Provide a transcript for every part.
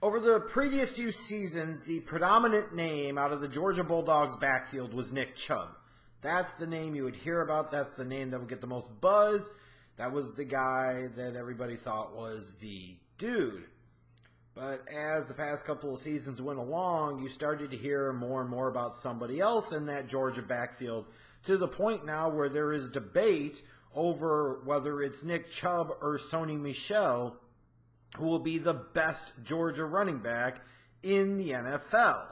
Over the previous few seasons, the predominant name out of the Georgia Bulldogs backfield was Nick Chubb. That's the name you would hear about. That's the name that would get the most buzz. That was the guy that everybody thought was the dude. But as the past couple of seasons went along, you started to hear more and more about somebody else in that Georgia backfield, to the point now where there is debate over whether it's Nick Chubb or Sony Michel who will be the best Georgia running back in the NFL.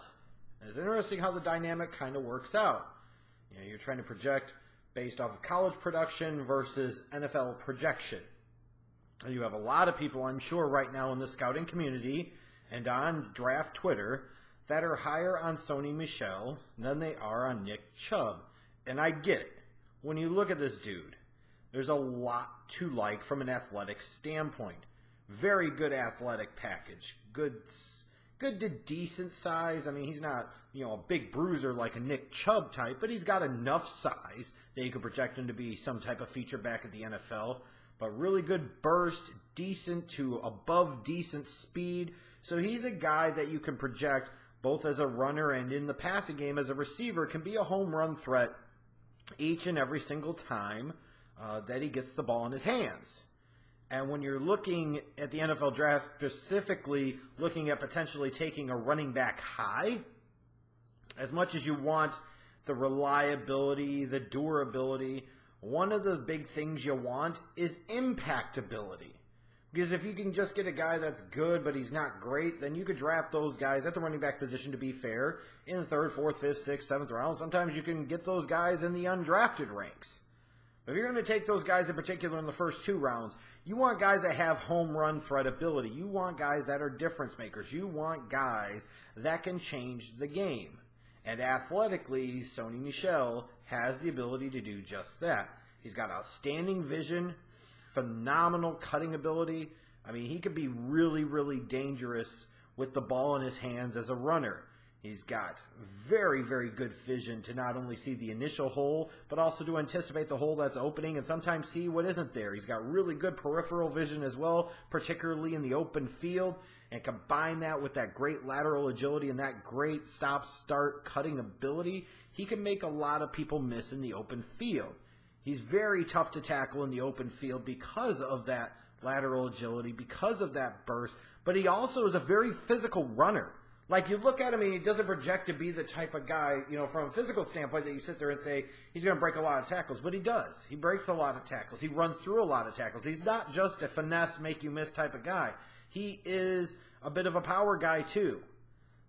It's interesting how the dynamic kind of works out. You know, you're trying to project based off of college production versus NFL projection. You have a lot of people, I'm sure, right now in the scouting community and on draft Twitter that are higher on Sony Michel than they are on Nick Chubb. And I get it. When you look at this dude, there's a lot to like from an athletic standpoint. Very good athletic package. Good to decent size. I mean, he's not, a big bruiser like a Nick Chubb type, but he's got enough size that you could project him to be some type of feature back at the NFL. But really good burst, decent to above decent speed. So he's a guy that you can project both as a runner and in the passing game as a receiver, can be a home run threat each and every single time that he gets the ball in his hands. And when you're looking at the NFL draft, specifically looking at potentially taking a running back high, as much as you want the reliability, the durability, one of the big things you want is impactability. Because if you can just get a guy that's good but he's not great, then you could draft those guys at the running back position, to be fair, in the 3rd, 4th, 5th, 6th, 7th round. Sometimes you can get those guys in the undrafted ranks. But if you're going to take those guys in particular in the first 2 rounds, you want guys that have home run threat ability. You want guys that are difference makers. You want guys that can change the game. And athletically, Sony Michel has the ability to do just that. He's got outstanding vision, phenomenal cutting ability. I mean, he could be really, really dangerous with the ball in his hands as a runner. He's got very, very good vision to not only see the initial hole, but also to anticipate the hole that's opening and sometimes see what isn't there. He's got really good peripheral vision as well, particularly in the open field. And combine that with that great lateral agility and that great stop-start cutting ability, he can make a lot of people miss in the open field. He's very tough to tackle in the open field because of that lateral agility, because of that burst. But he also is a very physical runner. Like, you look at him and he doesn't project to be the type of guy, from a physical standpoint that you sit there and say he's going to break a lot of tackles. But he does. He breaks a lot of tackles. He runs through a lot of tackles. He's not just a finesse, make you miss type of guy. He is a bit of a power guy, too.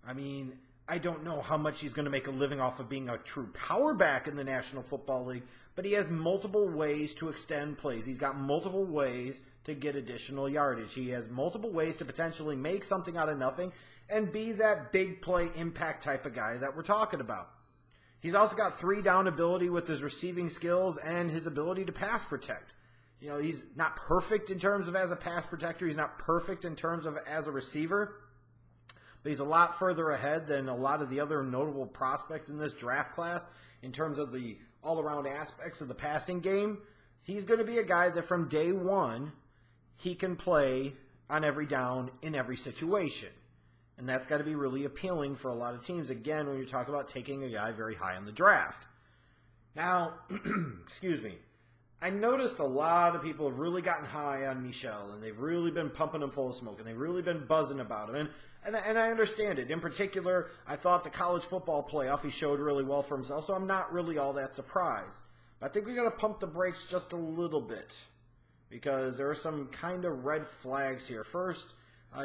I mean, I don't know how much he's going to make a living off of being a true power back in the National Football League, but he has multiple ways to extend plays. He's got multiple ways to get additional yardage. He has multiple ways to potentially make something out of nothing and be that big play impact type of guy that we're talking about. He's also got 3-down ability with his receiving skills and his ability to pass protect. He's not perfect in terms of as a pass protector. He's not perfect in terms of as a receiver. But he's a lot further ahead than a lot of the other notable prospects in this draft class in terms of the all-around aspects of the passing game. He's going to be a guy that from day one, he can play on every down in every situation. And that's got to be really appealing for a lot of teams, again, when you talk about taking a guy very high in the draft. Now, excuse me, I noticed a lot of people have really gotten high on Michel, and they've really been pumping him full of smoke, and they've really been buzzing about him. And I understand it. In particular, I thought the college football playoff, he showed really well for himself, so I'm not really all that surprised. But I think we got to pump the brakes just a little bit, because there are some kind of red flags here. First,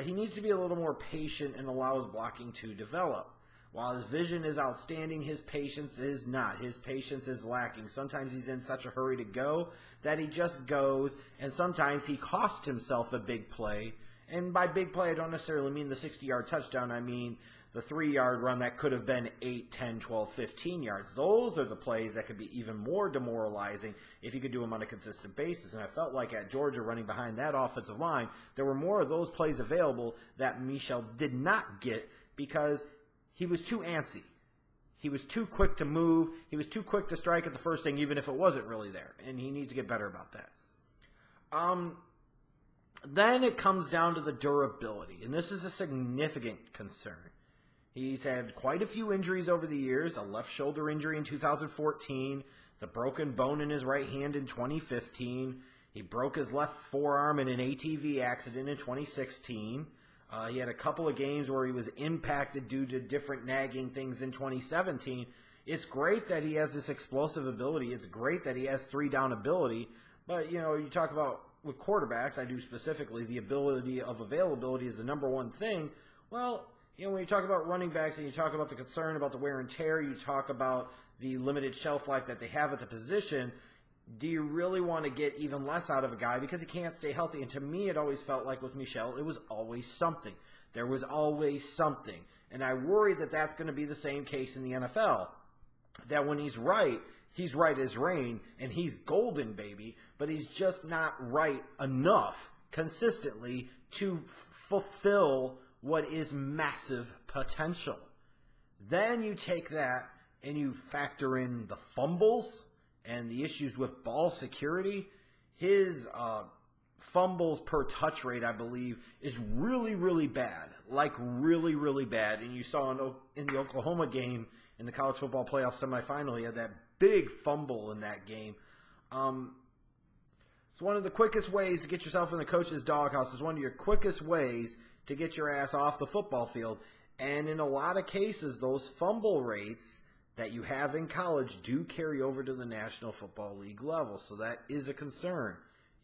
he needs to be a little more patient and allow his blocking to develop. While his vision is outstanding, his patience is not. His patience is lacking. Sometimes he's in such a hurry to go that he just goes, and sometimes he costs himself a big play. And by big play, I don't necessarily mean the 60-yard touchdown. I mean the 3-yard run that could have been 8, 10, 12, 15 yards. Those are the plays that could be even more demoralizing if you could do them on a consistent basis. And I felt like at Georgia, running behind that offensive line, there were more of those plays available that Michel did not get because he was too antsy. He was too quick to move. He was too quick to strike at the first thing, even if it wasn't really there. And he needs to get better about that. Then it comes down to the durability, and this is a significant concern. He's had quite a few injuries over the years, a left shoulder injury in 2014, the broken bone in his right hand in 2015. He broke his left forearm in an ATV accident in 2016. He had a couple of games where he was impacted due to different nagging things in 2017. It's great that he has this explosive ability. It's great that he has 3-down ability. But, you talk about with quarterbacks, I do specifically, the ability of availability is the number one thing. Well, when you talk about running backs and you talk about the concern about the wear and tear, you talk about the limited shelf life that they have at the position, do you really want to get even less out of a guy because he can't stay healthy? And to me, it always felt like with Michel, it was always something. There was always something. And I worry that that's going to be the same case in the NFL. That when he's right as rain, and he's golden, baby, but he's just not right enough consistently to fulfill what is massive potential. Then you take that and you factor in the fumbles and the issues with ball security. His fumbles per touch rate, I believe, is really, really bad. Like really, really bad. And you saw in the Oklahoma game in the college football playoff semifinal, he had that big fumble in that game. It's one of the quickest ways to get yourself in the coach's doghouse. It's one of your quickest ways to get your ass off the football field. And in a lot of cases, those fumble rates that you have in college do carry over to the National Football League level. So that is a concern.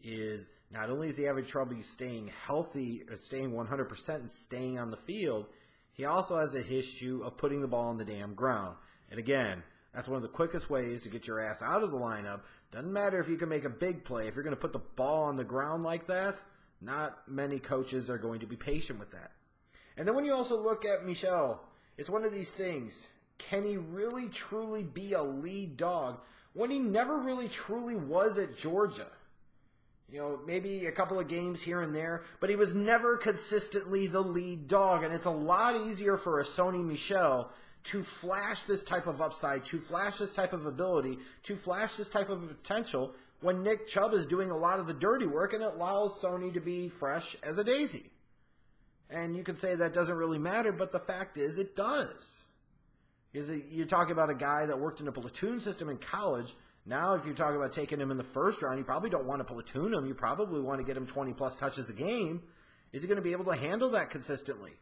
Is not only is he having trouble staying healthy, or staying 100% and staying on the field, he also has a issue of putting the ball on the damn ground. And again, that's one of the quickest ways to get your ass out of the lineup. Doesn't matter if you can make a big play. If you're going to put the ball on the ground like that, not many coaches are going to be patient with that. And then when you also look at Michel, it's one of these things. Can he really truly be a lead dog when he never really truly was at Georgia? Maybe a couple of games here and there, but he was never consistently the lead dog. And it's a lot easier for a Sony Michel to flash this type of upside, to flash this type of ability, to flash this type of potential when Nick Chubb is doing a lot of the dirty work, and it allows Sony to be fresh as a daisy. And you could say that doesn't really matter, but the fact is it does. You're talking about a guy that worked in a platoon system in college. Now, if you're talking about taking him in the first round, you probably don't want to platoon him. You probably want to get him 20-plus touches a game. Is he going to be able to handle that consistently?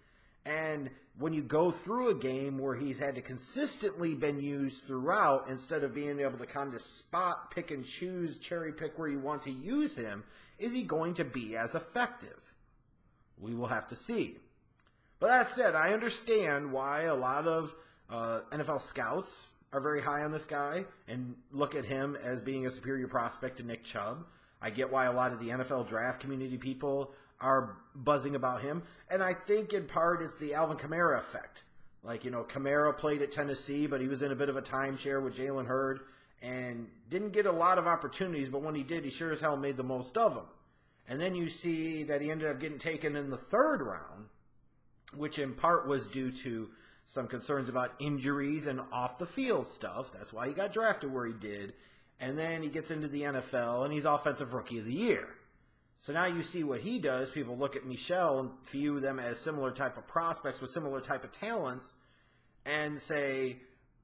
And when you go through a game where he's had to consistently been used throughout, instead of being able to kind of spot, pick and choose, cherry pick where you want to use him, is he going to be as effective? We will have to see. But that said, I understand why a lot of NFL scouts are very high on this guy and look at him as being a superior prospect to Nick Chubb. I get why a lot of the NFL draft community people are buzzing about him. And I think in part it's the Alvin Kamara effect. Kamara played at Tennessee, but he was in a bit of a timeshare with Jalen Hurd and didn't get a lot of opportunities, but when he did, he sure as hell made the most of them. And then you see that he ended up getting taken in the third round, which in part was due to some concerns about injuries and off-the-field stuff. That's why he got drafted where he did. And then he gets into the NFL, and he's Offensive Rookie of the Year. So now you see what he does. People look at Michel and view them as similar type of prospects with similar type of talents and say,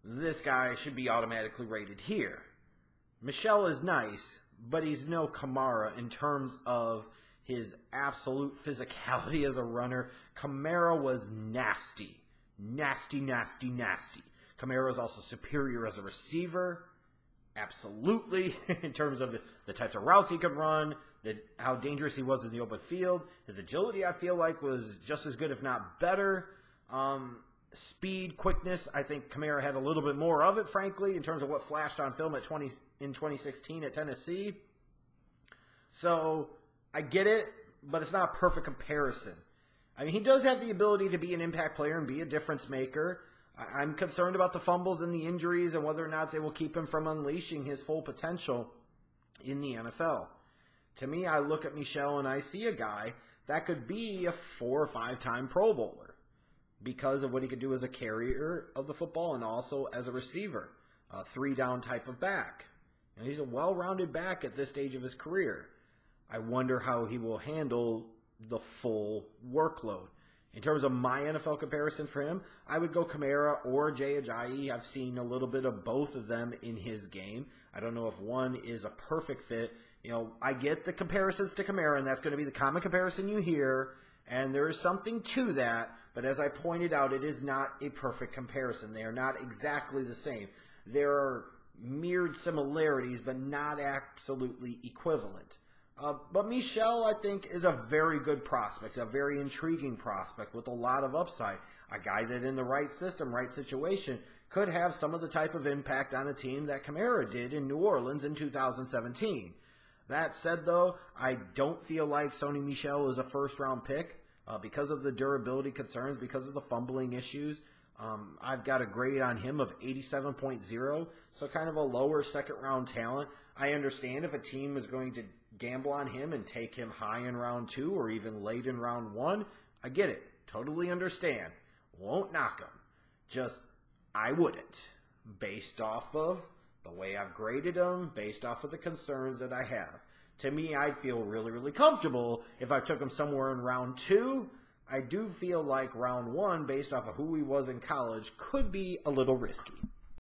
this guy should be automatically rated here. Michel is nice, but he's no Kamara in terms of his absolute physicality as a runner. Kamara was nasty. Nasty, nasty, nasty. Kamara is also superior as a receiver. Absolutely. In terms of the types of routes he could run, how dangerous he was in the open field. His agility, I feel like, was just as good, if not better. Speed, quickness, I think Kamara had a little bit more of it, frankly, in terms of what flashed on film in 2016 at Tennessee. So, I get it, but it's not a perfect comparison. I mean, he does have the ability to be an impact player and be a difference maker. I'm concerned about the fumbles and the injuries and whether or not they will keep him from unleashing his full potential in the NFL. To me, I look at Michel and I see a guy that could be a 4 or 5-time Pro Bowler because of what he could do as a carrier of the football and also as a receiver, a 3-down type of back. He's a well-rounded back at this stage of his career. I wonder how he will handle the full workload. In terms of my NFL comparison for him, I would go Kamara or Jay Ajayi. I've seen a little bit of both of them in his game. I don't know if one is a perfect fit. You know, I get the comparisons to Kamara, and that's going to be the common comparison you hear, and there is something to that, but as I pointed out, it is not a perfect comparison. They are not exactly the same. There are mirrored similarities, but not absolutely equivalent. But Michel, I think, is a very good prospect, a very intriguing prospect with a lot of upside. A guy that in the right system, right situation, could have some of the type of impact on a team that Kamara did in New Orleans in 2017. That said, though, I don't feel like Sony Michel is a first-round pick because of the durability concerns, because of the fumbling issues. I've got a grade on him of 87.0, so kind of a lower second-round talent. I understand if a team is going to gamble on him and take him high in round 2 or even late in round 1. I get it. Totally understand. Won't knock him. Just, I wouldn't. Based off of the way I've graded him, based off of the concerns that I have. To me, I'd feel really, really comfortable if I took him somewhere in round 2. I do feel like round 1, based off of who he was in college, could be a little risky.